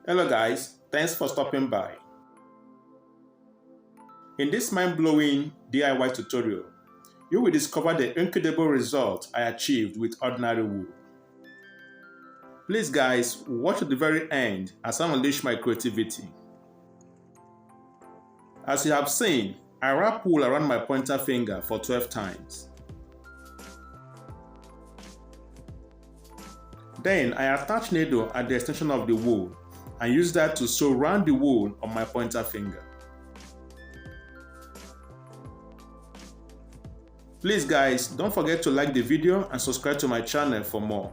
Hello guys, thanks for stopping by. In this mind-blowing DIY tutorial, you will discover the incredible result I achieved with ordinary wool. Please guys, watch to the very end as I unleash my creativity. As you have seen, I wrap wool around my pointer finger for 12 times. Then I attach needle at the extension of the wool and use that to sew round the wool on my pointer finger. Please guys, don't forget to like the video and subscribe to my channel for more.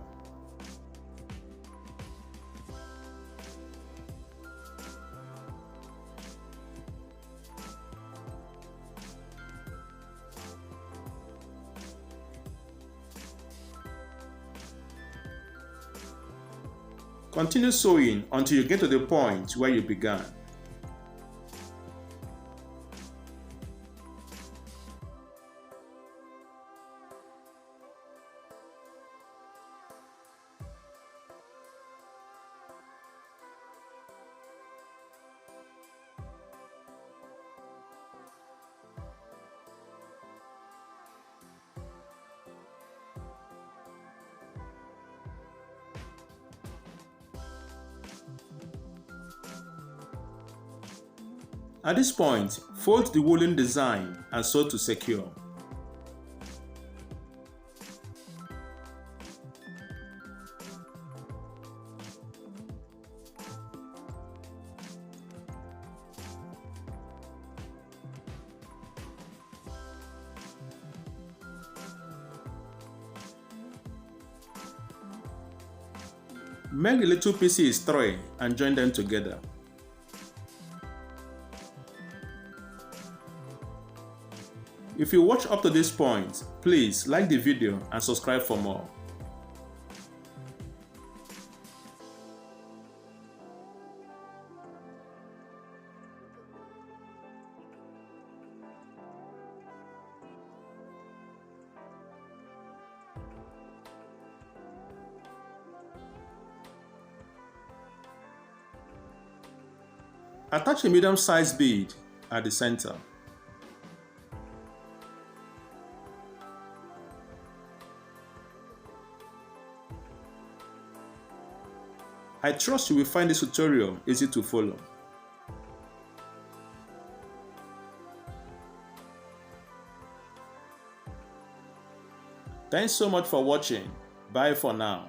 Continue sewing until you get to the point where you began. At this point, fold the woolen design and sew to secure. Make the little pieces 3 and join them together. If you watch up to this point, please like the video and subscribe for more. Attach a medium-sized bead at the center. I trust you will find this tutorial easy to follow. Thanks so much for watching. Bye for now.